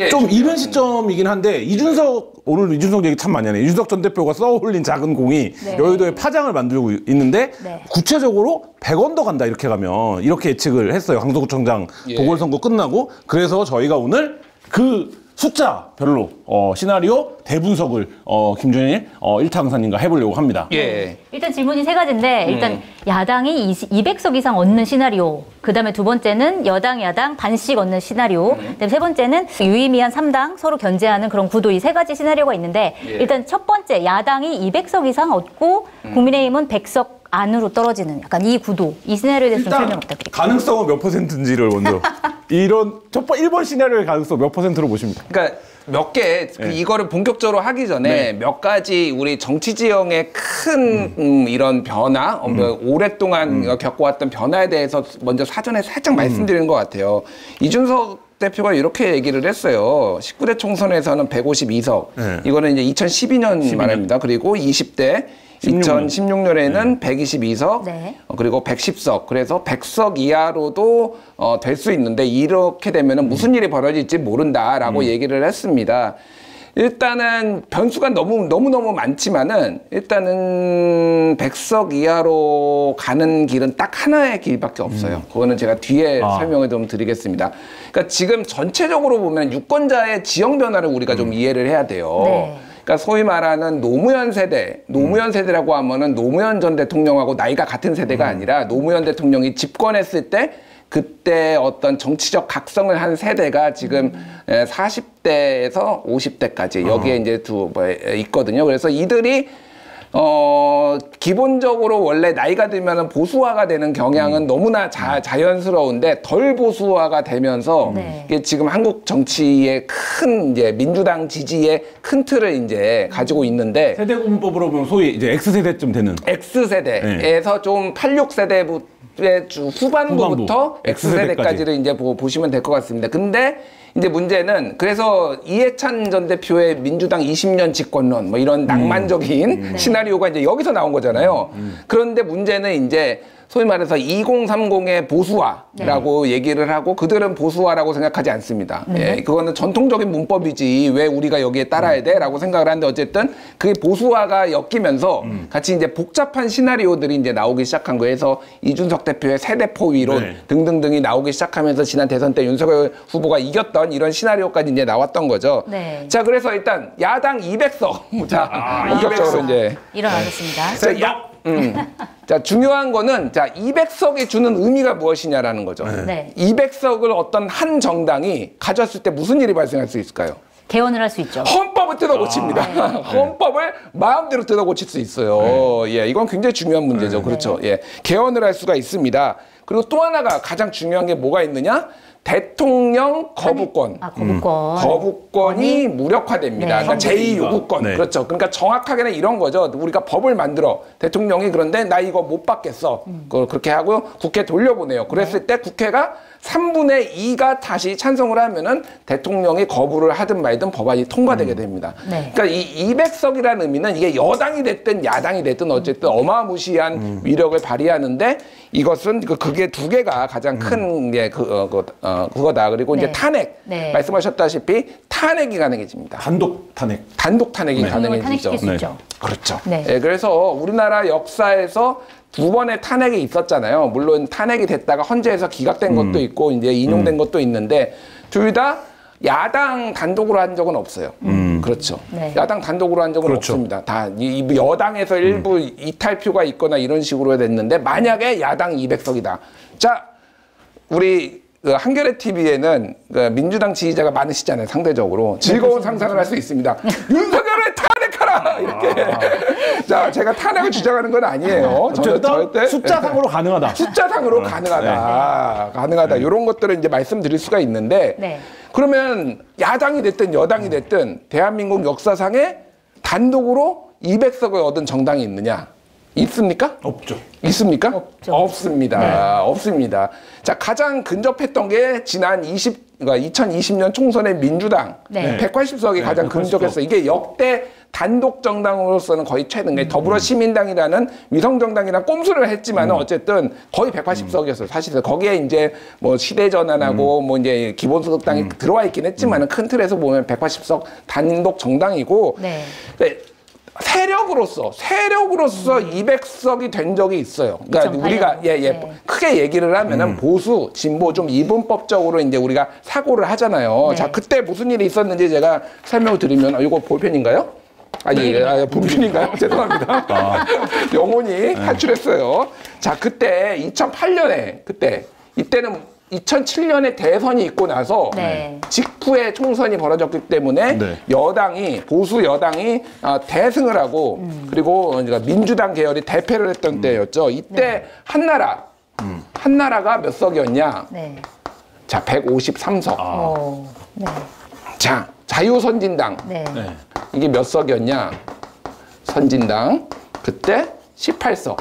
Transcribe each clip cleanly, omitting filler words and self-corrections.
좀 이른 시점이긴 한데 오늘 이준석 얘기 참 많이 하네. 이준석 전 대표가 써올린 작은 공이 여의도에 파장을 만들고 있는데 구체적으로 100원 더 간다 이렇게 가면 이렇게 예측을 했어요. 강서구청장 보궐선거 끝나고. 그래서 저희가 오늘 그 숫자별로 시나리오 대분석을 김준일 1타 강사님과 해보려고 합니다. 일단 질문이 세 가지인데 일단 야당이 200석 이상 얻는 시나리오, 그다음에 두 번째는 야당 반씩 얻는 시나리오, 그다음에 세 번째는 유의미한 3당 서로 견제하는 그런 구도, 이 세 가지 시나리오가 있는데 일단 첫 번째 야당이 200석 이상 얻고 국민의힘은 100석 안으로 떨어지는 약간 이 구도, 이 시나리오에 대해서 좀 설명 부탁드릴게요. 가능성은 몇 %인지를 먼저 이런 1번 시나리오의 가능성 몇 %로 보십니까? 그러니까 몇 개 이거를 본격적으로 하기 전에 몇 가지 우리 정치 지형의 큰 이런 변화, 오랫동안 겪어왔던 변화에 대해서 먼저 사전에 살짝 말씀드리는 것 같아요. 이준석 대표가 이렇게 얘기를 했어요. 19대 총선에서는 152석. 이거는 이제 2012년 말입니다. 그리고 20대 2016년에는 122석, 그리고 110석. 그래서 100석 이하로도 될 수 있는데 이렇게 되면 무슨 일이 벌어질지 모른다라고 얘기를 했습니다. 일단은 변수가 너무너무 많지만은 일단은 100석 이하로 가는 길은 딱 하나의 길밖에 없어요. 그거는 제가 뒤에 설명을 좀 드리겠습니다. 그러니까 지금 전체적으로 보면 유권자의 지형 변화를 우리가 좀 이해를 해야 돼요. 그러니까 소위 말하는 노무현 세대, 노무현 세대라고 하면은 노무현 전 대통령하고 나이가 같은 세대가 아니라 노무현 대통령이 집권했을 때 그때 어떤 정치적 각성을 한 세대가 지금 40대에서 50대까지 여기에 이제 있거든요. 그래서 이들이 기본적으로 원래 나이가 들면 보수화가 되는 경향은 너무나 자연스러운데 덜 보수화가 되면서 이게 지금 한국 정치의 큰 이제 민주당 지지의 큰 틀을 이제 가지고 있는데 세대공법으로 보면 소위 이제 X세대쯤 되는 X세대에서 좀 86세대부터 후반부부터 X세대까지를 이제 보시면 될 것 같습니다. 근데 이제 문제는 그래서 이해찬 전 대표의 민주당 20년 집권론 뭐 이런 낭만적인 시나리오가 이제 여기서 나온 거잖아요. 그런데 문제는 이제 소위 말해서 2030의 보수화라고 얘기를 하고 그들은 보수화라고 생각하지 않습니다. 그거는 전통적인 문법이지 왜 우리가 여기에 따라야 돼? 라고 생각을 하는데 어쨌든 그게 보수화가 엮이면서 같이 이제 복잡한 시나리오들이 이제 나오기 시작한 거예요. 그래서 이준석 대표의 세대포 위론 등등등이 나오기 시작하면서 지난 대선 때 윤석열 후보가 이겼던 이런 시나리오까지 이제 나왔던 거죠. 자, 그래서 일단 야당 200석. 자, 본격적으로 이제 일어나겠습니다. 자, 중요한 거는 자 200석이 주는 의미가 무엇이냐라는 거죠. 200석을 어떤 한 정당이 가졌을 때 무슨 일이 발생할 수 있을까요? 개헌을 할 수 있죠. 헌법을 뜯어고칩니다. 헌법을 마음대로 뜯어고칠 수 있어요. 이건 굉장히 중요한 문제죠. 그렇죠. 개헌을 할 수가 있습니다. 그리고 또 하나가 가장 중요한 게 뭐가 있느냐? 대통령 거부권. 거부권이 무력화됩니다. 그러니까 제2요구권. 그렇죠. 그러니까 정확하게는 이런 거죠. 우리가 법을 만들어. 대통령이 그런데 나 이거 못 받겠어. 그렇게 하고 국회 돌려보내요. 그랬을 때 국회가 3분의 2가 다시 찬성을 하면은 대통령이 거부를 하든 말든 법안이 통과되게 됩니다. 그러니까 이 200석이라는 의미는 이게 여당이 됐든 야당이 됐든 어쨌든 어마무시한 위력을 발휘하는데 이것은 그게 두 개가 가장 큰 게 그거다. 그리고 이제 탄핵 말씀하셨다시피 탄핵이 가능해집니다. 단독 탄핵이 가능해지죠. 그렇죠. 그래서 우리나라 역사에서 두 번의 탄핵이 있었잖아요. 물론 탄핵이 됐다가 헌재에서 기각된 것도 있고 이제 인용된 것도 있는데 둘 다 야당 단독으로 한 적은 없어요. 그렇죠. 야당 단독으로 한 적은 없습니다. 다 여당에서 일부 이탈표가 있거나 이런 식으로 됐는데 만약에 야당 200석이다. 자, 우리 한겨레 TV에는 민주당 지지자가 많으시잖아요. 상대적으로 즐거운 상상을 할 수 있습니다. 윤석열을 탄핵하라 이렇게. 자, 제가 탄핵을 주장하는 건 아니에요. 절대 숫자상으로 가능하다. 숫자상으로 가능하다. 이런 것들을 이제 말씀드릴 수가 있는데 그러면 야당이 됐든 여당이 됐든 대한민국 역사상에 단독으로 200석을 얻은 정당이 있느냐? 있습니까? 없죠. 있습니까? 없습니다. 없습니다. 자, 가장 근접했던 게 지난 2020년 총선의 민주당 180석이 가장 근접했어요. 이게 역대 단독 정당으로서는 거의 최근 더불어시민당이라는 위성 정당이랑 꼼수를 했지만은 어쨌든 거의 180석이었어요. 사실은 거기에 이제 뭐 시대전환하고 뭐 이제 기본소득당이 들어와 있긴 했지만은 큰 틀에서 보면 180석 단독 정당이고 세력으로서 200석이 된 적이 있어요. 그러니까 우리가 크게 얘기를 하면은 보수, 진보 좀 이분법적으로 이제 우리가 사고를 하잖아요. 자, 그때 무슨 일이 있었는지 제가 설명을 드리면 이거 볼펜인가요? 아니, 분필인가요? 죄송합니다. 영혼이 탈출했어요. 자, 그때 2008년에 이때는 2007년에 대선이 있고 나서 직후에 총선이 벌어졌기 때문에 보수 여당이 대승을 하고 그리고 민주당 계열이 대패를 했던 때였죠. 이때 한나라가 몇 석이었냐? 자, 153석. 자, 자유선진당. 이게 몇 석이었냐? 선진당. 그때 18석.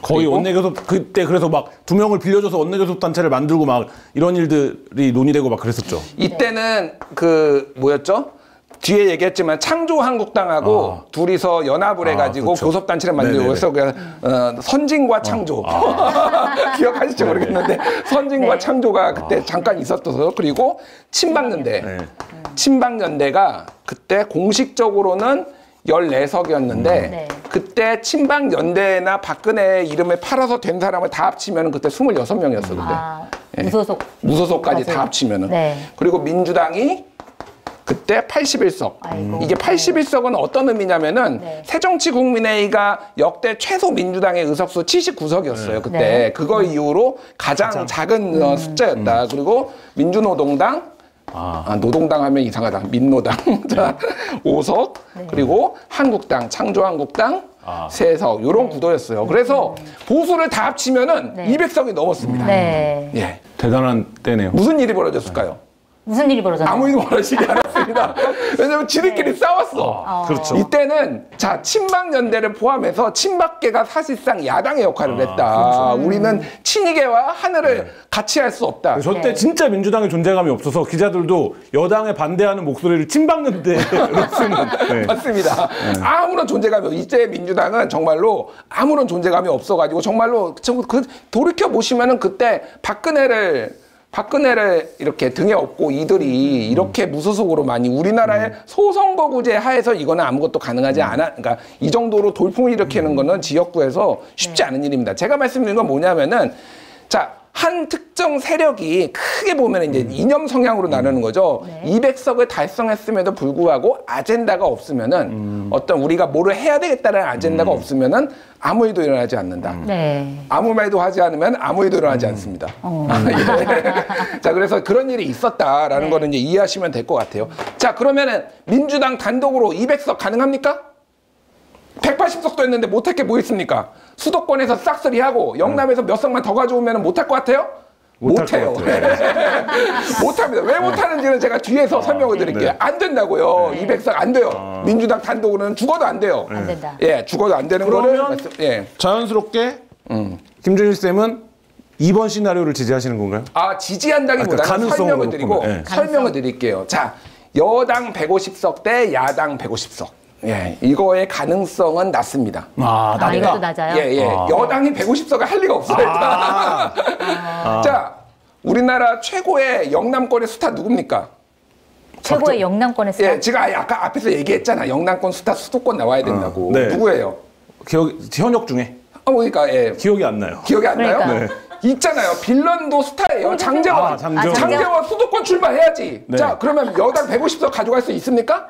거의 원내교섭 그때 그래서 막 2명을 빌려줘서 원내교섭 단체를 만들고 막 이런 일들이 논의되고 막 그랬었죠. 이때는 그 뭐였죠? 뒤에 얘기했지만 창조한국당하고 둘이서 연합을 해가지고 교섭단체를 만들고 해서 선진과 창조 기억하실지 모르겠는데 선진과 창조가 그때 잠깐 있었어서 그리고 친박연대가 그때 공식적으로는 14석이었는데 그때 친박연대나 박근혜 이름을 팔아서 된 사람을 다 합치면 그때 26명이었어 그때. 무소속까지 다 합치면은. 그리고 민주당이 그때 81석. 이게 81석은 어떤 의미냐면은 새정치국민회의가 역대 최소 민주당의 의석수 79석이었어요 그때. 그거 이후로 가장 작은 숫자였다. 그리고 민주노동당 노동당 하면 이상하다. 민노당 5석 그리고 한국당 창조한국당 3석 이런 구도였어요. 그래서 보수를 다 합치면은 200석이 넘었습니다. 대단한 때네요. 무슨 일이 벌어졌을까요? 무슨 일이 벌어졌나요? 아무 일도 벌어지지 않았습니다. 왜냐면 지들끼리 싸웠어. 그렇죠. 이때는 자 친박연대를 포함해서 친박계가 사실상 야당의 역할을 했다. 우리는 친이계와 하늘을 같이 할 수 없다. 저때 진짜 민주당의 존재감이 없어서 기자들도 여당에 반대하는 목소리를 친박연대로 쓰는. 맞습니다. 아무런 존재감이 없어. 이때 민주당은 정말로 아무런 존재감이 없어가지고 정말로 돌이켜 보시면은 그때 박근혜를 이렇게 등에 업고 이들이 이렇게 무소속으로 많이 우리나라의 소선거구제 하에서 이거는 아무것도 가능하지 않아. 그러니까 이 정도로 돌풍을 일으키는 거는 지역구에서 쉽지 않은 일입니다. 제가 말씀드린 건 뭐냐면은 자, 한 특정 세력이 크게 보면 이제 이념 성향으로 나누는 거죠. 200석을 달성했음에도 불구하고 아젠다가 없으면은 어떤 우리가 뭐를 해야 되겠다는 아젠다가 없으면은 아무 일도 일어나지 않는다. 아무 말도 하지 않으면 아무 일도 일어나지 않습니다. 자, 그래서 그런 일이 있었다라는 거는 이제 이해하시면 될 것 같아요. 자, 그러면은 민주당 단독으로 200석 가능합니까? 180석도 했는데 못할 게 뭐 있습니까? 수도권에서 싹쓸이하고 영남에서 몇 석만 더 가져오면 못할 것 같아요? 못해요. 못합니다. 왜 못하는지는 제가 뒤에서 설명을 드릴게요. 안 된다고요. 200석 안 돼요. 민주당 단독으로는 죽어도 안 돼요. 안 된다. 죽어도 안 되는 그러면 거를 자연스럽게 김준일 쌤은 2번 시나리오를 지지하시는 건가요? 지지한다기보다는 설명을 드리고 설명을 드릴게요. 자, 여당 150석 대 야당 150석. 이거의 가능성은 낮습니다. 이것도 낮아요? 여당이 150석을 할 리가 없어요. 자, 우리나라 최고의 영남권의 스타 누굽니까? 최고의 영남권의 스타? 제가 아까 앞에서 얘기했잖아. 영남권 스타 수도권 나와야 된다고. 누구예요? 현역 중에. 그러니까 기억이 안 나요. 기억이 안 나요? 있잖아요. 빌런도 스타예요. 장제원. 장제원 수도권 출마해야지. 자, 그러면 여당 150석 가져갈 수 있습니까?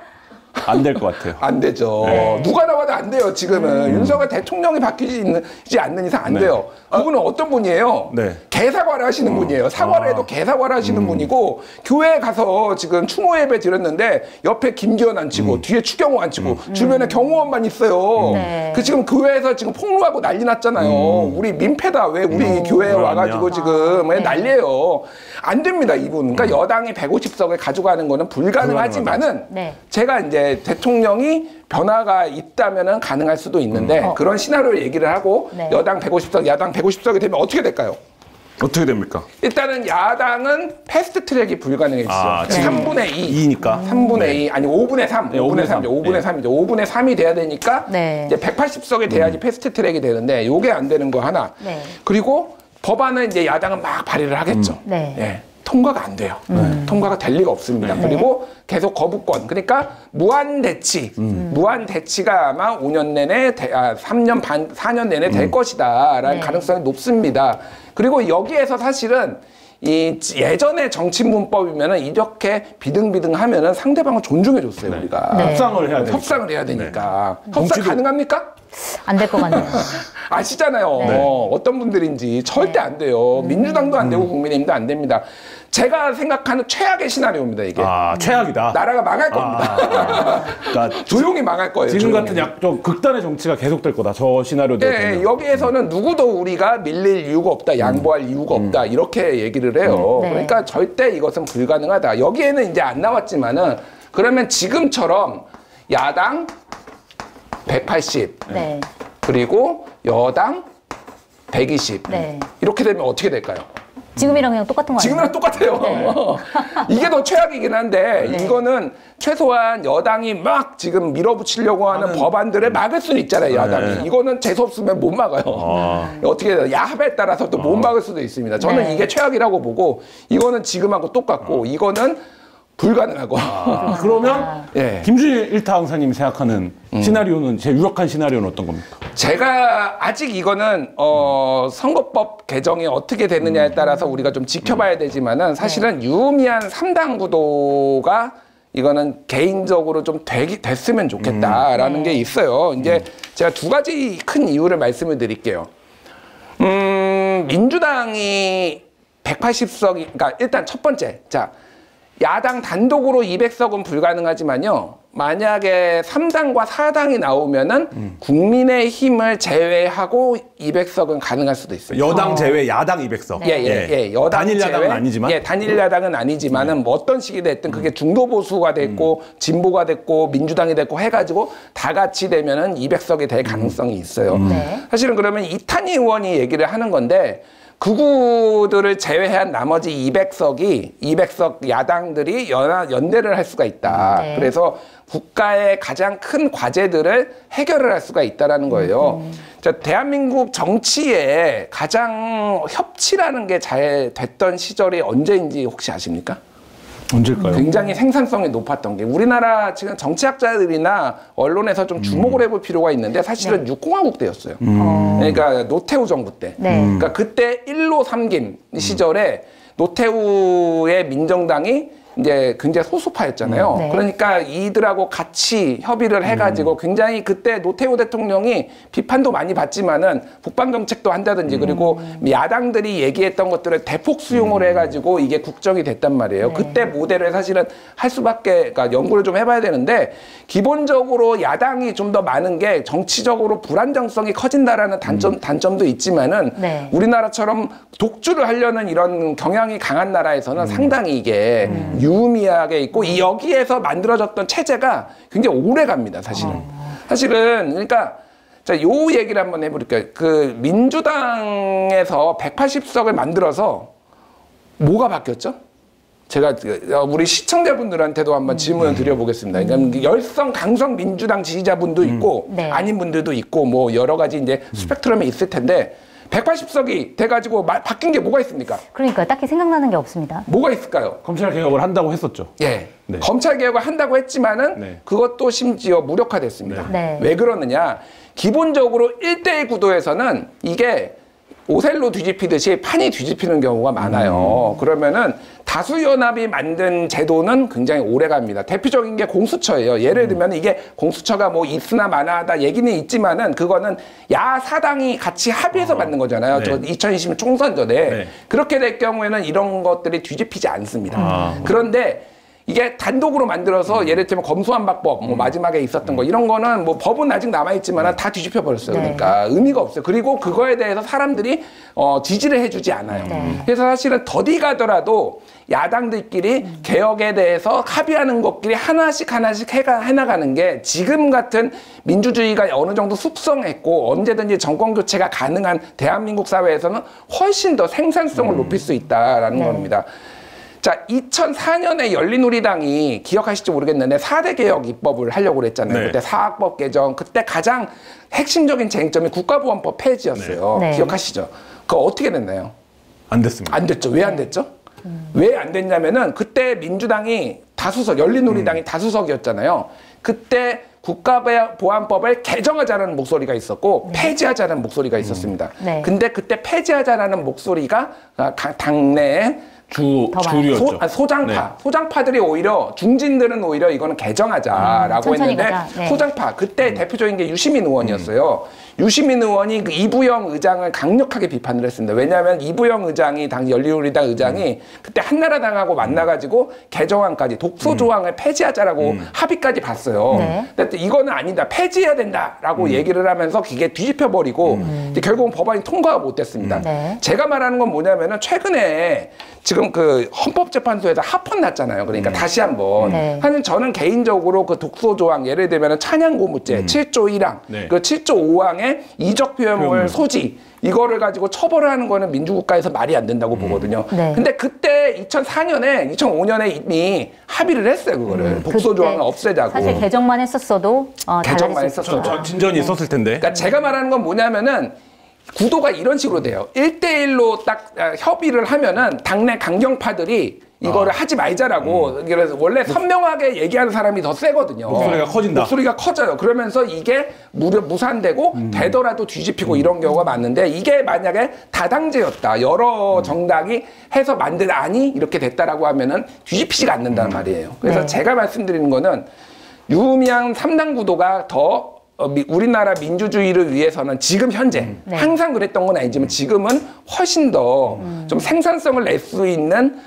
안 될 것 같아요. 안 되죠. 누가 나와도 안 돼요. 지금은 윤석열 대통령이 바뀌지 않는 이상 안 돼요. 그분은 어떤 분이에요? 개사과를 하시는 분이에요. 사과를 해도 개사과를 하시는 분이고 교회에 가서 지금 추모 예배 드렸는데 옆에 김기현 앉히고 뒤에 추경호 앉히고 주변에 경호원만 있어요. 그 지금 교회에서 지금 폭로하고 난리 났잖아요. 우리 민폐다. 왜 우리 교회에 와가지고 지금 난리예요. 안 됩니다, 이분. 그러니까 여당이 150석을 가져가는 거는 불가능하지만은 제가 이제 대통령이 변화가 있다면은 가능할 수도 있는데 그런 시나리오 얘기를 하고 여당 150석, 야당 150석이 되면 어떻게 될까요? 어떻게 됩니까? 일단은 야당은 패스트 트랙이 불가능해지죠. 아, 지금 3분의 2. 2니까. 3분의 2. 아니, 5분의 3. 5분의 3이죠. 5분의 3이죠. 5분의 3이 돼야 되니까 이제 180석이 돼야지 패스트 트랙이 되는데 요게 안 되는 거 하나. 그리고 법안은 이제 야당은 막 발의를 하겠죠. 예. 통과가 안 돼요. 통과가 될 리가 없습니다. 그리고 계속 거부권. 그러니까 무한 대치. 무한 대치가 아마 5년 내내, 3년 반, 4년 내내 될 것이다라는 가능성이 높습니다. 그리고 여기에서 사실은 이 예전의 정치 문법이면은 이렇게 비등비등하면은 상대방을 존중해 줬어요, 우리가. 협상을 해야 되니까. 협상을 해야 되니까. 협상 가능합니까? 안 될 것 같네요. 아시잖아요. 어떤 분들인지 절대 안 돼요. 민주당도 안 되고 국민의힘도 안 됩니다. 제가 생각하는 최악의 시나리오입니다, 이게. 아, 최악이다. 나라가 망할 겁니다. 그러니까 조용히 망할 거예요. 지금 조용히. 같은 좀 극단의 정치가 계속될 거다. 저 시나리오대로 되면. 여기에서는 누구도 우리가 밀릴 이유가 없다, 양보할 이유가 없다, 이렇게 얘기를 해요. 그러니까 절대 이것은 불가능하다. 여기에는 이제 안 나왔지만은 그러면 지금처럼 야당 180, 그리고 여당 120. 이렇게 되면 어떻게 될까요? 지금이랑 그냥 똑같은 거 아니에요? 지금이랑 똑같아요. 이게 더 최악이긴 한데 이거는 최소한 여당이 막 지금 밀어붙이려고 하는 법안들을 막을 수는 있잖아요, 야당이. 이거는 재수 없으면 못 막아요. 어떻게 해요? 야합에 따라서 또 못 막을 수도 있습니다. 저는 이게 최악이라고 보고 이거는 지금하고 똑같고 이거는 불가능하고. 그러면 김준일 일타 강사님이 생각하는 시나리오는 제일 유력한 시나리오는 어떤 겁니까? 제가 아직 이거는 선거법 개정이 어떻게 되느냐에 따라서 우리가 좀 지켜봐야 되지만은 사실은 유의미한 3당 구도가 이거는 개인적으로 좀 됐으면 좋겠다라는 게 있어요. 이제 제가 두 가지 큰 이유를 말씀을 드릴게요. 민주당이 180석이, 그러니까 일단 첫 번째, 자, 야당 단독으로 200석은 불가능하지만요. 만약에 3당과 4당이 나오면은 국민의힘을 제외하고 200석은 가능할 수도 있어요. 여당 제외 야당 200석. 여당 단일 야당은 제외, 아니지만. 단일 야당은 아니지만은 뭐 어떤 식이 됐든 그게 중도 보수가 됐고 진보가 됐고 민주당이 됐고 해가지고 다 같이 되면은 200석이 될 가능성이 있어요. 사실은 그러면 이탄희 의원이 얘기를 하는 건데. 극우들을 제외한 나머지 200석 야당들이 연대를 할 수가 있다. 그래서 국가의 가장 큰 과제들을 해결을 할 수가 있다라는 거예요. 자, 대한민국 정치에 가장 협치라는 게 잘 됐던 시절이 언제인지 혹시 아십니까? 언제일까요? 굉장히 생산성이 높았던 게 우리나라 지금 정치학자들이나 언론에서 좀 주목을 해볼 필요가 있는데 사실은 6공화국 때였어요. 그러니까 노태우 정부 때. 그러니까 그때 1로 3김 시절에 노태우의 민정당이 이제 굉장히 소수파였잖아요. 그러니까 이들하고 같이 협의를 해가지고 굉장히 그때 노태우 대통령이 비판도 많이 받지만은 북방 정책도 한다든지 그리고 야당들이 얘기했던 것들을 대폭 수용을 해가지고 이게 국정이 됐단 말이에요. 그때 모델을 사실은 할 수밖에, 그러니까 연구를 좀 해봐야 되는데 기본적으로 야당이 좀 더 많은 게 정치적으로 불안정성이 커진다라는 단점도 있지만은 우리나라처럼 독주를 하려는 이런 경향이 강한 나라에서는 상당히 이게 유의미하게 있고 이 여기에서 만들어졌던 체제가 굉장히 오래 갑니다, 사실은. 사실은 그러니까 자, 요 얘기를 한번 해볼게요. 그 민주당에서 180석을 만들어서 뭐가 바뀌었죠? 제가 우리 시청자분들한테도 한번 질문을 드려보겠습니다. 그러니까 열성, 강성 민주당 지지자분도 있고 아닌 분들도 있고 뭐 여러 가지 이제 스펙트럼이 있을 텐데 180석이 돼가지고 바뀐 게 뭐가 있습니까? 그러니까 딱히 생각나는 게 없습니다. 뭐가 있을까요? 검찰 개혁을 한다고 했었죠. 검찰 개혁을 한다고 했지만은 그것도 심지어 무력화됐습니다. 왜 그러느냐? 기본적으로 1대1 구도에서는 이게 오셀로 뒤집히듯이 판이 뒤집히는 경우가 많아요. 그러면은 다수연합이 만든 제도는 굉장히 오래 갑니다. 대표적인 게 공수처예요. 예를 들면 이게 공수처가 뭐 있으나 마나하다 얘기는 있지만은 그거는 야사당이 같이 합의해서 만든 거잖아요. 저 2020년 총선 전에. 그렇게 될 경우에는 이런 것들이 뒤집히지 않습니다. 그런데 이게 단독으로 만들어서 예를 들면 검수완박법 뭐 마지막에 있었던 거 이런 거는 뭐 법은 아직 남아있지만 다 뒤집혀 버렸어요. 그러니까 의미가 없어요. 그리고 그거에 대해서 사람들이 지지를 해주지 않아요. 그래서 사실은 더디 가더라도 야당들끼리 개혁에 대해서 합의하는 것끼리 하나씩 해나가는 게 지금 같은 민주주의가 어느 정도 숙성했고 언제든지 정권 교체가 가능한 대한민국 사회에서는 훨씬 더 생산성을 높일 수 있다라는 겁니다. 자, 2004년에 열린우리당이 기억하실지 모르겠는데 4대 개혁 입법을 하려고 그랬잖아요. 그때 사학법 개정, 그때 가장 핵심적인 쟁점이 국가보안법 폐지였어요. 기억하시죠? 그거 어떻게 됐나요? 안 됐습니다. 안 됐죠. 왜 안 됐죠? 왜 안 됐냐면은 그때 민주당이 다수석, 열린우리당이 다수석이었잖아요. 그때 국가보안법을 개정하자는 목소리가 있었고 폐지하자는 목소리가 있었습니다. 근데 그때 폐지하자라는 목소리가 당내에 주류였죠. 소장파. 소장파들이 오히려 중진들은 오히려 이거는 개정하자라고 했는데 소장파. 그때 대표적인 게 유시민 의원이었어요. 유시민 의원이 그 이부영 의장을 강력하게 비판을 했습니다. 왜냐하면 이부영 의장이 당시 열린우리당 의장이 그때 한나라당하고 만나가지고 개정안까지 독소 조항을 폐지하자라고 합의까지 봤어요. 근데 이거는 아니다. 폐지해야 된다라고 얘기를 하면서 그게 뒤집혀버리고 결국은 법안이 통과가 못 됐습니다. 제가 말하는 건 뭐냐면은 최근에 지금 그 헌법재판소에서 합헌 났잖아요. 그러니까 다시 한번. 사실 저는 개인적으로 그 독소 조항 예를 들면 찬양고무죄 7조 1항 그 7조 5항의 이적 표현물 소지 이거를 가지고 처벌을 하는 거는 민주국가에서 말이 안 된다고 보거든요. 근데 그때 2004년에 2005년에 이미 합의를 했어요. 그거를 독소 조항을 없애자고. 사실 개정만 했었어도 개정만 했었어도 진전이 있었을 텐데. 그러니까 제가 말하는 건 뭐냐면은 구도가 이런 식으로 돼요. 1대1로 딱 협의를 하면은 당내 강경파들이 이거를 하지 말자라고. 그래서 원래 선명하게 얘기하는 사람이 더 세거든요. 목소리가 커진다. 목소리가 커져요. 그러면서 이게 무산되고 되더라도 뒤집히고 이런 경우가 많은데 이게 만약에 다당제였다. 여러 정당이 해서 만든 안이 이렇게 됐다라고 하면은 뒤집히지가 않는다는 말이에요. 그래서 제가 말씀드리는 거는 유의미한 3당 구도가 더 우리나라 민주주의를 위해서는 지금 현재 항상 그랬던 건 아니지만 지금은 훨씬 더 좀 생산성을 낼 수 있는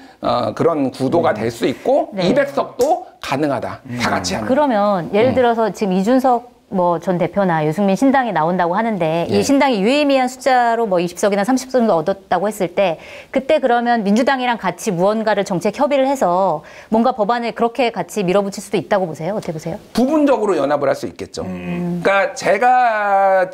그런 구도가 될 수 있고 200석도 가능하다. 다 같이 하면. 그러면 예를 들어서 지금 이준석 뭐 전 대표나 유승민 신당이 나온다고 하는데 이 신당이 유의미한 숫자로 뭐 20석이나 30석 정도 얻었다고 했을 때 그때 그러면 민주당이랑 같이 무언가를 정책 협의를 해서 뭔가 법안을 그렇게 같이 밀어붙일 수도 있다고 보세요? 어떻게 보세요? 부분적으로 연합을 할 수 있겠죠. 그러니까 제가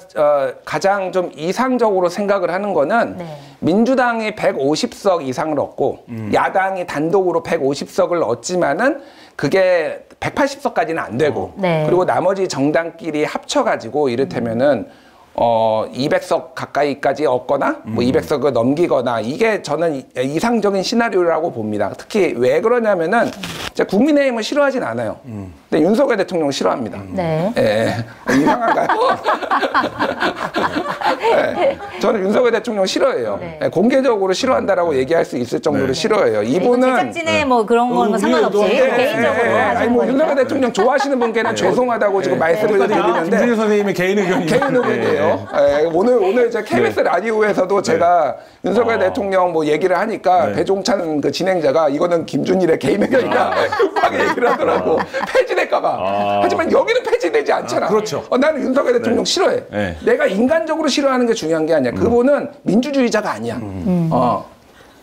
가장 좀 이상적으로 생각을 하는 거는 민주당이 150석 이상을 얻고 야당이 단독으로 150석을 얻지만은 그게 180석까지는 안 되고 그리고 나머지 정당끼리 합쳐가지고 이를테면은 200석 가까이까지 얻거나 뭐 200석을 넘기거나 이게 저는 이상적인 시나리오라고 봅니다. 특히 왜 그러냐면은 국민의힘은 싫어하진 않아요. 근데 윤석열 대통령 싫어합니다. 이상한가요? 저는 윤석열 대통령 싫어해요. 공개적으로 싫어한다라고 얘기할 수 있을 정도로 싫어해요. 이분은 제작진의 뭐 그런 건 상관없이 개인적으로 하시는 뭐 거니까. 윤석열 대통령 좋아하시는 분께는 죄송하다고 지금 말씀을 드리는데 김준일 선생님의 개인 의견이에요. 오늘 제 KBS 라디오에서도 제가 윤석열 대통령 뭐 얘기를 하니까 배종찬 그 진행자가 이거는 김준일의 개인 의견이다 급하게 얘기를 하더라고. 폐지될까봐. 하지만 여기는 폐지되지 않잖아. 그렇죠. 나는 윤석열 대통령 싫어해. 내가 인간적으로 싫어하는 게 중요한 게 아니야. 그분은 민주주의자가 아니야.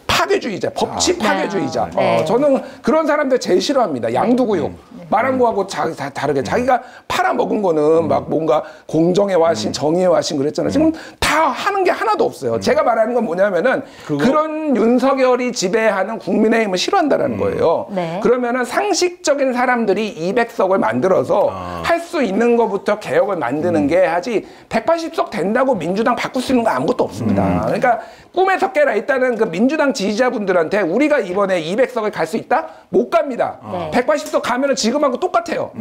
파괴주의자, 법치 파괴주의자. 저는 그런 사람들 제일 싫어합니다. 양두구육. 말한 거하고 다르게 자기가 팔아먹은 거는 막 뭔가 공정의 와신, 정의의 와신 그랬잖아요. 지금 다 하는 게 하나도 없어요. 제가 말하는 건 뭐냐면은 그런 윤석열이 지배하는 국민의힘을 싫어한다는 거예요. 그러면은 상식적인 사람들이 200석을 만들어서 할 수 있는 것부터 개혁을 만드는 게 하지 180석 된다고 민주당 바꿀 수 있는 거 아무것도 없습니다. 그러니까 꿈에서 깨라. 일단은 그 민주당 지지자분들한테 우리가 이번에 200석을 갈 수 있다? 못 갑니다. 180석 가면은 지금하고 똑같아요.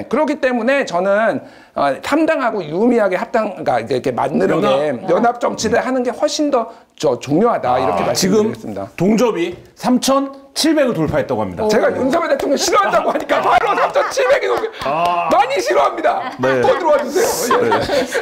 그렇기 때문에 저는 3당하고 유의미하게 그러니까 이렇게 만드는 게 연합 정치를 하는 게 훨씬 더 중요하다. 이렇게 말씀드리겠습니다. 지금 동접이 3,700을 돌파했다고 합니다. 제가 윤석열 대통령 싫어한다고 하니까 바로 3,700이 많이 싫어합니다. 더 들어와 주세요.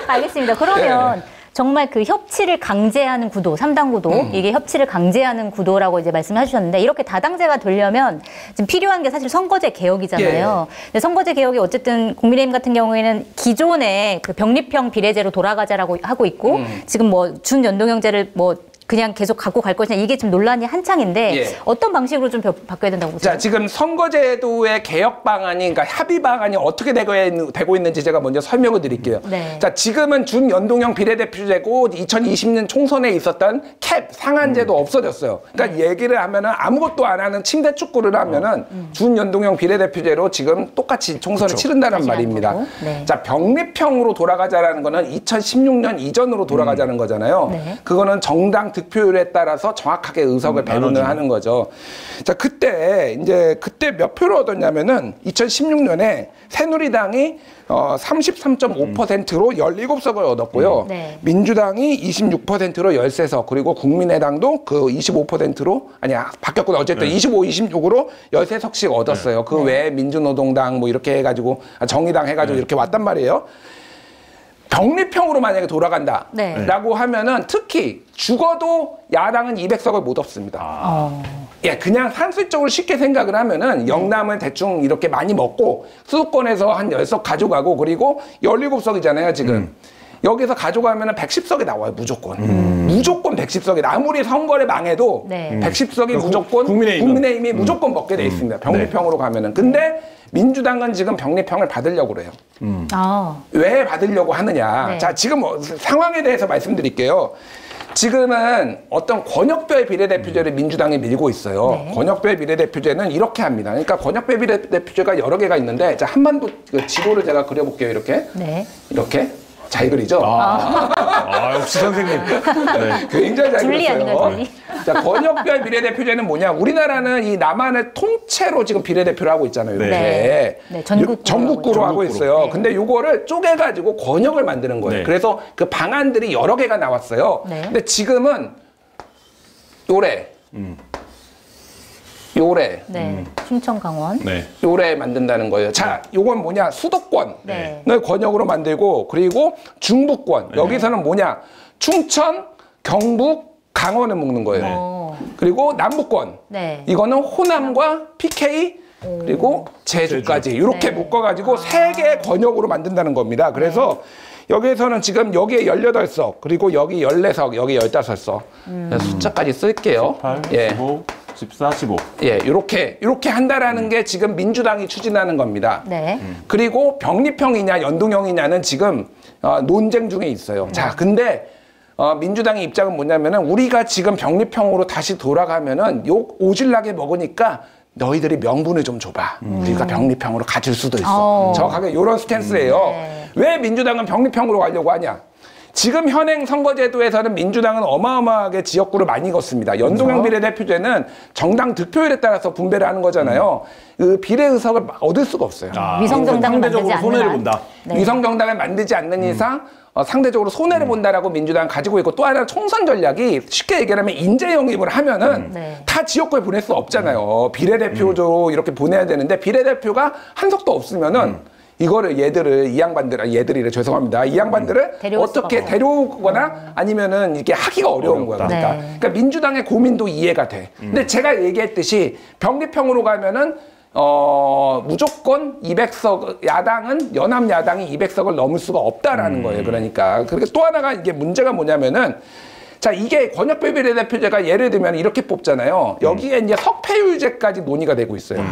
알겠습니다. 그러면 정말 그 협치를 강제하는 구도, 3당 구도, 이게 협치를 강제하는 구도라고 이제 말씀하셨는데 이렇게 다당제가 되려면 지금 필요한 게 사실 선거제 개혁이잖아요. 근데 선거제 개혁이 어쨌든 국민의힘 같은 경우에는 기존의 그 병립형 비례제로 돌아가자라고 하고 있고 지금 뭐 준연동형제를 뭐 그냥 계속 갖고 갈 것이냐 이게 지금 논란이 한창인데 어떤 방식으로 좀 바뀌어야 된다고 보세요? 자, 지금 선거제도의 개혁 방안이, 그러니까 합의 방안이 어떻게 되고 있는지 제가 먼저 설명을 드릴게요. 자, 지금은 준연동형 비례대표제고 2020년 총선에 있었던 캡 상한제도 없어졌어요. 그러니까 얘기를 하면은 아무것도 안 하는 침대 축구를 하면은 준연동형 비례대표제로 지금 똑같이 총선을 치른다는 말입니다. 자, 병립형으로 돌아가자라는 거는 2016년 이전으로 돌아가자는 거잖아요. 그거는 정당 득표율에 따라서 정확하게 의석을 배분을 하는 거죠. 자, 그때 몇 표를 얻었냐면은 2016년에 새누리당이 33.5%로 17석을 얻었고요. 민주당이 26%로 13석, 그리고 국민의당도 그 25%로, 아니야, 바뀌었구나. 어쨌든 25, 26으로 13석씩 얻었어요. 그 외에 민주노동당 뭐 이렇게 해가지고, 정의당 해가지고 이렇게 왔단 말이에요. 병립형으로 만약에 돌아간다라고 하면은 특히 죽어도 야당은 200석을 못 얻습니다. 예, 그냥 산술적으로 쉽게 생각을 하면은 영남은 대충 이렇게 많이 먹고 수도권에서 한 10석 가져가고 그리고 17석이잖아요, 지금. 여기서 가져가면은 110석이 나와요, 무조건. 무조건 110석이. 아무리 선거를 망해도 110석이 무조건 국민의힘이 무조건 먹게 돼 있습니다. 병립형으로 가면은. 근데 민주당은 지금 병립형을 받으려고 그래요. 왜 받으려고 하느냐. 자, 지금 상황에 대해서 말씀드릴게요. 지금은 어떤 권역별 비례대표제를 민주당이 밀고 있어요. 권역별 비례대표제는 이렇게 합니다. 그러니까 권역별 비례대표제가 여러 개가 있는데, 자, 한반도 그 지도를 제가 그려볼게요. 이렇게. 이렇게. 잘 그리죠? 역시 선생님. 굉장히 잘 그렸어요. 줄리. 자, 권역별 비례대표제는 뭐냐? 우리나라는 이 남한을 통째로 지금 비례대표를 하고 있잖아요. 이렇게. 전국구로 하고 있어요. 근데 요거를 쪼개가지고 권역을 만드는 거예요. 그래서 그 방안들이 여러 개가 나왔어요. 근데 지금은 요래. 충청 강원. 요래 만든다는 거예요. 자, 요건 뭐냐? 수도권을 권역으로 만들고, 그리고 중부권. 여기서는 뭐냐? 충청, 경북, 강원을 묶는 거예요. 그리고 남부권. 이거는 호남과 PK, 그리고 제주까지 이렇게 묶어가지고 3개 권역으로 만든다는 겁니다. 그래서 여기에서는 지금 여기에 18석, 그리고 여기 14석, 여기 15석. 숫자까지 쓸게요. 18, 15. 14, 15. 예, 요렇게 한다라는 게 지금 민주당이 추진하는 겁니다. 그리고 병립형이냐 연동형이냐는 지금 논쟁 중에 있어요. 자, 근데 민주당의 입장은 뭐냐면은 우리가 지금 병립형으로 다시 돌아가면은 욕 오질나게 먹으니까 너희들이 명분을 좀 줘봐. 우리가 병립형으로 가질 수도 있어. 정확하게 이런 스탠스예요. 왜 민주당은 병립형으로 가려고 하냐? 지금 현행 선거제도에서는 민주당은 어마어마하게 지역구를 많이 걷습니다. 연동형 비례대표제는 정당 득표율에 따라서 분배를 하는 거잖아요. 그 비례의석을 얻을 수가 없어요. 위성정당을 만들지 않는 손해를 본다. 위성정당을 만들지 않는 이상 상대적으로 손해를 본다라고 민주당은 가지고 있고, 또 하나 총선 전략이 쉽게 얘기하면 인재 영입을 하면은 다 지역구에 보낼 수 없잖아요. 비례대표로 이렇게 보내야 되는데 비례대표가 한 석도 없으면은 이거를 이 양반들이래, 죄송합니다. 이 양반들을 어떻게 데려오거나 아니면은 이게 하기가 어려운 거야. 그러니까 민주당의 고민도 이해가 돼. 근데 제가 얘기했듯이 병립형으로 가면은 무조건 200석, 연합 야당이 200석을 넘을 수가 없다라는 거예요. 그러니까 또 하나가 이게 문제가 뭐냐면은, 자, 이게 권역별 비례대표제가 예를 들면 이렇게 뽑잖아요. 여기에 이제 석패율제까지 논의가 되고 있어요.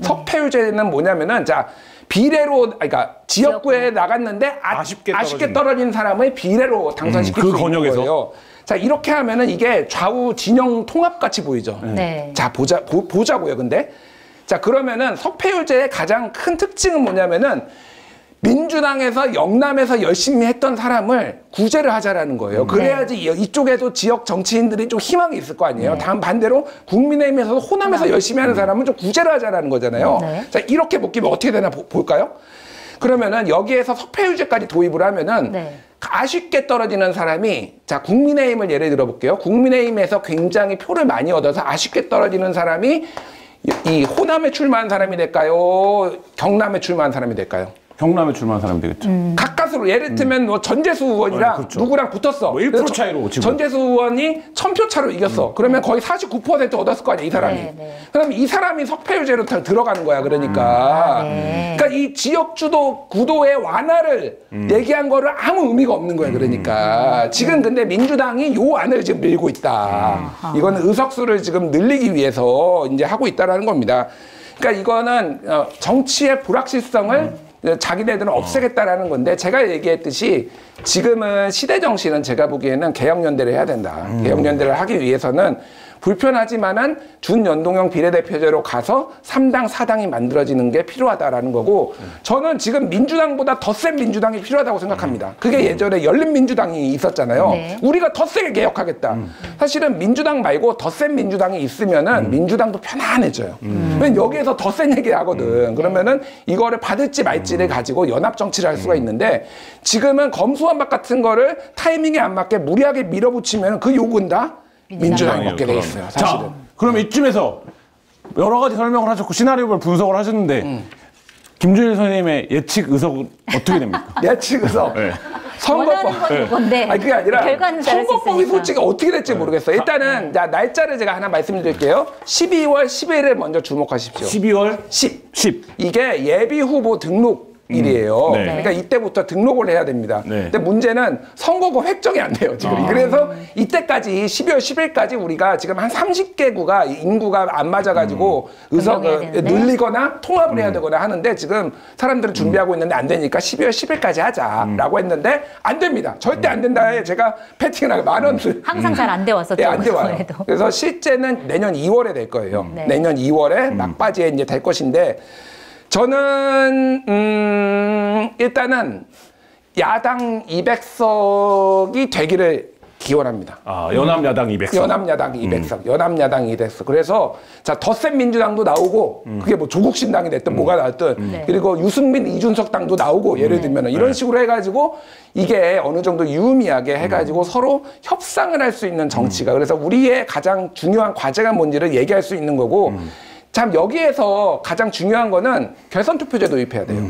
석패율제는 뭐냐면은, 자, 비례로, 그러니까 지역구에 나갔는데 아쉽게 떨어진 사람을 비례로 당선시킬 수 있는 거예요. 자, 이렇게 하면은 이게 좌우 진영 통합같이 보이죠. 자, 보자고요. 근데 자, 그러면은 석패율제의 가장 큰 특징은 뭐냐면은 민주당에서 영남에서 열심히 했던 사람을 구제를 하자라는 거예요. 그래야지 이쪽에도 지역 정치인들이 좀 희망이 있을 거 아니에요. 다음 반대로 국민의힘에서도 호남에서 열심히 하는 사람은 좀 구제를 하자라는 거잖아요. 자, 이렇게 묶이면 어떻게 되나 볼까요? 그러면은 여기에서 석패율제까지 도입을 하면은 아쉽게 떨어지는 사람이, 자, 국민의힘을 예를 들어 볼게요. 국민의힘에서 굉장히 표를 많이 얻어서 아쉽게 떨어지는 사람이 이 호남에 출마한 사람이 될까요? 경남에 출마한 사람이 될까요? 경남에 출마한 사람이 되겠죠. 가까스로 예를 들면 뭐 전재수 의원이랑 그렇죠. 누구랑 붙었어. 뭐 1% 차이로 지금. 전재수 의원이 1000표 차로 이겼어. 그러면 거의 49% 얻었을 거 아니야, 이 사람이. 그럼 이 사람이 석패율제로 들어가는 거야, 그러니까. 그러니까 이 지역주도 구도의 완화를 얘기한 거를 아무 의미가 없는 거야, 그러니까. 지금 근데 민주당이 요 안을 지금 밀고 있다. 이거는 의석수를 지금 늘리기 위해서 이제 하고 있다라는 겁니다. 그러니까 이거는 정치의 불확실성을 자기네들은 없애겠다라는 건데, 제가 얘기했듯이 지금은 시대 정신은 제가 보기에는 개혁연대를 해야 된다. 개혁연대를 하기 위해서는 불편하지만은 준연동형 비례대표제로 가서 3당, 4당이 만들어지는 게 필요하다라는 거고, 저는 지금 민주당보다 더 센 민주당이 필요하다고 생각합니다. 그게 예전에 열린민주당이 있었잖아요. 네. 우리가 더 세게 개혁하겠다. 사실은 민주당 말고 더 센 민주당이 있으면은 민주당도 편안해져요. 왜냐면 여기에서 더 센 얘기 하거든. 그러면은 이거를 받을지 말지를 가지고 연합 정치를 할 수가 있는데, 지금은 검수완박 같은 거를 타이밍에 안 맞게 무리하게 밀어붙이면 그 욕은 다 민주당이 먹게 돼 있어요, 사실은. 자, 그럼 이쯤에서 여러 가지 설명을 하셨고 시나리오별 분석을 하셨는데 김준일 선생님의 예측 의석은 어떻게 됩니까? 예측 의석. 네. 선거법. 네. 아니 그게 아니라 선거법이 있으니까. 솔직히 어떻게 될지 모르겠어요. 일단은 날짜를 제가 하나 말씀드릴게요. 12월 10일을 먼저 주목하십시오. 12월 10. 이게 예비 후보 등록 일이에요. 네. 그러니까 이때부터 등록을 해야 됩니다. 네. 근데 문제는 선거구 획정이 안 돼요, 지금. 그래서 이때까지 12월 10일까지 우리가 지금 한 30개구가 인구가 안 맞아가지고 의석을 늘리거나 통합을 해야 되거나 하는데, 지금 사람들은 준비하고 있는데 안 되니까 12월 10일까지 하자라고 했는데 안 됩니다. 절대 안 된다에 제가 패팅을 하고 만원을 항상 잘 안 돼 왔었죠. 네, 안 돼 와요. 그래서 실제는 내년 2월에 될 거예요. 내년 2월에 막바지에 이제 될 것인데, 저는 일단은 야당 200석이 되기를 기원합니다. 아, 연합야당 200석. 연합야당 200석. 연합야당 200석. 그래서 자, 더 센 민주당도 나오고, 그게 뭐 조국신당이 됐든 뭐가 나왔든, 그리고 유승민, 이준석 당도 나오고, 예를 들면 이런 식으로 해가지고 이게 어느 정도 유의미하게 해가지고 서로 협상을 할 수 있는 정치가, 그래서 우리의 가장 중요한 과제가 뭔지를 얘기할 수 있는 거고, 참 여기에서 가장 중요한 거는 결선 투표제 도입해야 돼요.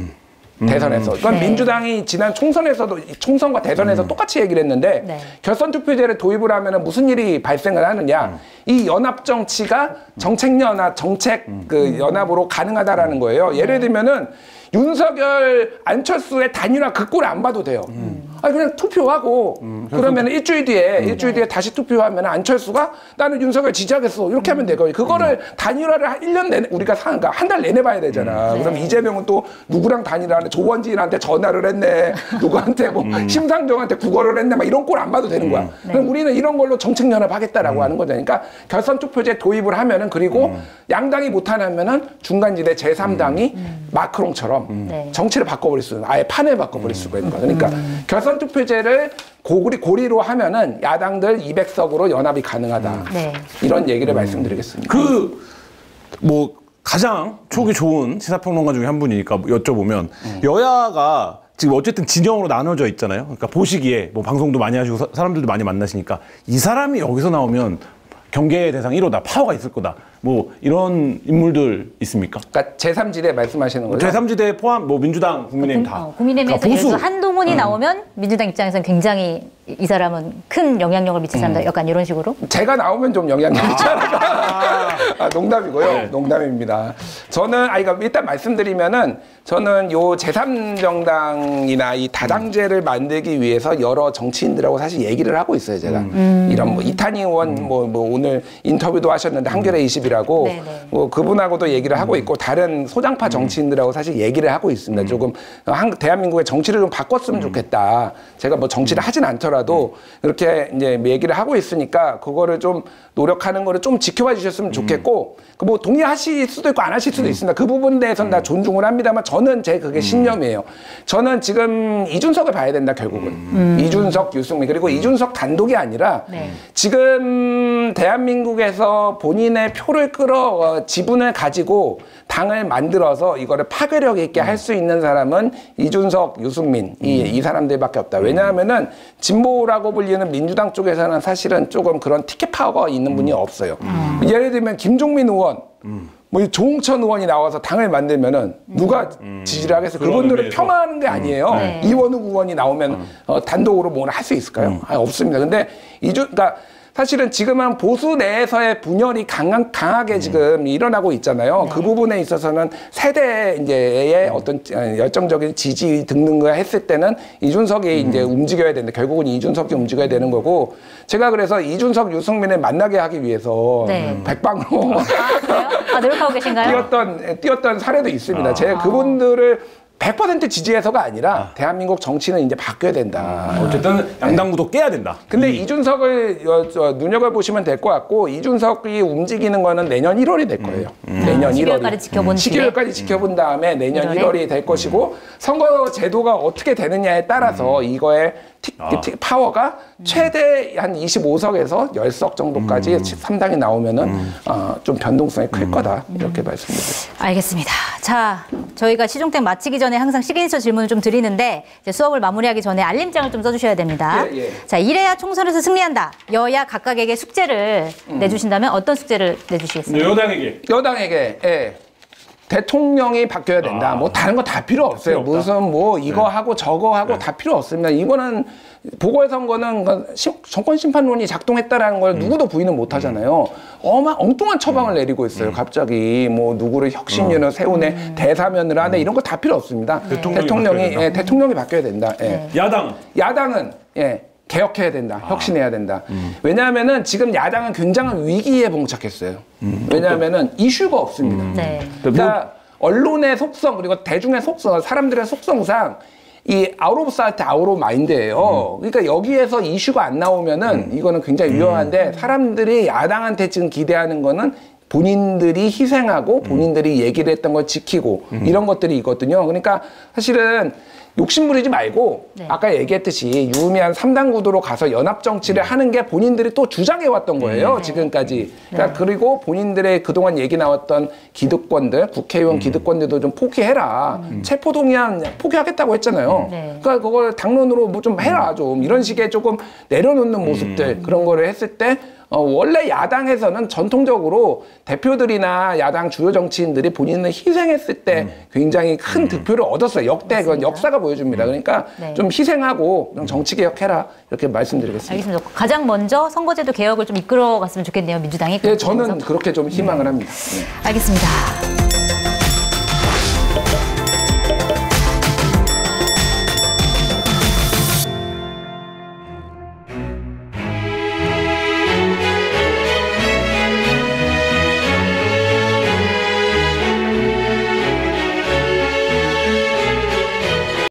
대선에서. 이건 민주당이 지난 총선에서도, 총선과 대선에서 똑같이 얘기를 했는데, 결선 투표제를 도입을 하면 무슨 일이 발생을 하느냐. 이 연합 정치가 정책 연합, 정책 그 연합으로 가능하다라는 거예요. 예를 들면은 윤석열, 안철수의 단일화 그 꼴 안 봐도 돼요. 아니 그냥 투표하고 그러면 일주일 뒤에 다시 투표하면 안철수가 나는 윤석열 지지하겠어 이렇게 하면 되거든요. 그거를 단일화를 1년 내내 우리가 한 달 내내 봐야 되잖아. 그럼 이재명은 또 누구랑 단일화하는데 조원진한테 전화를 했네, 누구한테 뭐 심상정한테 국어를 했네, 막 이런 꼴 안 봐도 되는 거야. 그럼 우리는 이런 걸로 정책 연합하겠다라고 하는 거죠. 그러니까 결선 투표제 도입을 하면은, 그리고 양당이 못하면은 중간지대 제3당이 마크롱처럼 정치를 바꿔버릴 수 있는, 아예 판을 바꿔버릴 수가 있는 거야. 그러니까 결선 투표제를 고리로 하면은 야당들 200석으로 연합이 가능하다. 이런 얘기를 말씀드리겠습니다. 뭐 가장 촉이 좋은 시사평론가 중에 한 분이니까 여쭤보면, 여야가 지금 어쨌든 진영으로 나눠져 있잖아요. 그러니까 보시기에 뭐 방송도 많이 하시고 사람들도 많이 만나시니까 이 사람이 여기서 나오면 경계 대상 1호다, 파워가 있을 거다, 뭐 이런 인물들 있습니까? 그러니까 제3지대 말씀하시는 거죠? 제3지대 포함 뭐 민주당, 국민의힘 다. 국민의힘에서 그러니까 보수. 한동훈이 나오면 민주당 입장에서는 굉장히 이 사람은 큰 영향력을 미칠 사람다. 약간 이런 식으로? 제가 나오면 좀 영향력이 있잖아요. 농담이고요. 네. 농담입니다. 저는 그러니까 일단 말씀드리면은, 저는 요 제3정당이나 이 다당제를 만들기 위해서 여러 정치인들하고 사실 얘기를 하고 있어요, 제가. 이런 뭐 이탄희 의원 뭐 오늘 인터뷰도 하셨는데 한겨레 20이라고 뭐 그분하고도 얘기를 하고 있고, 다른 소장파 정치인들하고 사실 얘기를 하고 있습니다. 조금 대한민국의 정치를 좀 바꿨으면 좋겠다. 제가 뭐 정치를 하진 않더라도 그렇게 이제 얘기를 하고 있으니까 그거를 좀 노력하는 거를 좀 지켜봐 주셨으면 좋겠고, 뭐 동의하실 수도 있고 안 하실 수도 있습니다. 그 부분에 대해서는 다 존중을 합니다만, 저는 그게 신념이에요. 저는 지금 이준석을 봐야 된다, 결국은. 이준석, 유승민. 그리고 이준석 단독이 아니라 지금 대한민국에서 본인의 표를 지분을 가지고 당을 만들어서 이거를 파괴력 있게 할 수 있는 사람은 이준석, 유승민 이 사람들밖에 없다. 왜냐하면은 진보라고 불리는 민주당 쪽에서는 사실은 조금 그런 티켓 파워가 있는 분이 없어요. 예를 들면 김종민 의원, 뭐 이 조홍천 의원이 나와서 당을 만들면은 누가 지지를 하겠어요? 그분들을 폄하하는 게 아니에요. 네. 이원욱 의원이 나오면 단독으로 뭘 할 수 있을까요? 없습니다. 근데 그러니까 사실은 지금은 보수 내에서의 분열이 강하게 지금 일어나고 있잖아요. 네. 그 부분에 있어서는 세대 이제의 어떤 열정적인 지지 등등을 했을 때는 이준석이 이제 움직여야 되는데 결국은 이준석이 움직여야 되는 거고 제가 그래서 이준석, 유승민을 만나게 하기 위해서 네. 백방으로 그래요? 노력하고 계신가요? 뛰었던 사례도 있습니다. 제가 그분들을 100% 지지해서가 아니라 대한민국 정치는 이제 바뀌어야 된다. 어쨌든 양당구도 깨야 된다. 근데 이준석을 눈여겨보시면 될 것 같고 이준석이 움직이는 거는 내년 1월이 될 거예요. 내년 12월까지 지켜본 뒤에. 12월까지 지켜본 다음에 내년 1월이 될 것이고 선거 제도가 어떻게 되느냐에 따라서 이거의 파워가 최대 한 25석에서 10석 정도까지 3당이 나오면은 좀 변동성이 클 거다. 이렇게 말씀드립니다. 알겠습니다. 자, 저희가 시종택 마치기 전에 항상 시그니처 질문을 좀 드리는데 이제 수업을 마무리하기 전에 알림장을 좀 써주셔야 됩니다. 예. 자, 이래야 총선에서 승리한다. 여야 각각에게 숙제를 내주신다면 어떤 숙제를 내주시겠어요? 여당에게 대통령이 바뀌어야 된다. 뭐 다른 거 다 필요 없어요. 무슨 뭐 이거 하고 저거 하고 다 필요 없습니다. 이거는 보궐선거는 정권 심판론이 작동했다라는 걸 누구도 부인은 못 하잖아요. 엉뚱한 처방을 내리고 있어요. 갑자기 뭐 누구를 혁신위원을 세우네, 대사면을 하네 이런 거 다 필요 없습니다. 대통령이 바뀌어야 된다. 네. 야당은 개혁해야 된다. 혁신해야 된다. 왜냐하면은 지금 야당은 굉장한 위기에 봉착했어요. 왜냐하면은 이슈가 없습니다. 네. 그러니까 언론의 속성 그리고 대중의 속성, 사람들의 속성상 이 아웃 오브 사이트 아웃 오브 마인드예요. 그러니까 여기에서 이슈가 안 나오면은 이거는 굉장히 위험한데 사람들이 야당한테 지금 기대하는 거는 본인들이 희생하고 본인들이 얘기를 했던 걸 지키고 이런 것들이 있거든요. 그러니까 사실은 욕심 부리지 말고 아까 얘기했듯이 유의미한 3당 구도로 가서 연합 정치를 하는 게 본인들이 또 주장해 왔던 거예요. 지금까지. 그러니까 그리고 본인들의 그동안 얘기 나왔던 기득권들, 국회의원 기득권들도 좀 포기해라. 체포동의안 포기하겠다고 했잖아요. 그러니까 그걸 당론으로 뭐 좀 해라. 좀 이런 식의 조금 내려놓는 모습들 그런 거를 했을 때 원래 야당에서는 전통적으로 대표들이나 야당 주요 정치인들이 본인을 희생했을 때 굉장히 큰 득표를 얻었어요. 역대 그건 역사가 보여줍니다. 그러니까 좀 희생하고 정치 개혁해라 이렇게 말씀드리겠습니다. 알겠습니다. 가장 먼저 선거제도 개혁을 좀 이끌어갔으면 좋겠네요. 민주당이. 네, 저는 그렇게 좀 희망을 합니다. 알겠습니다.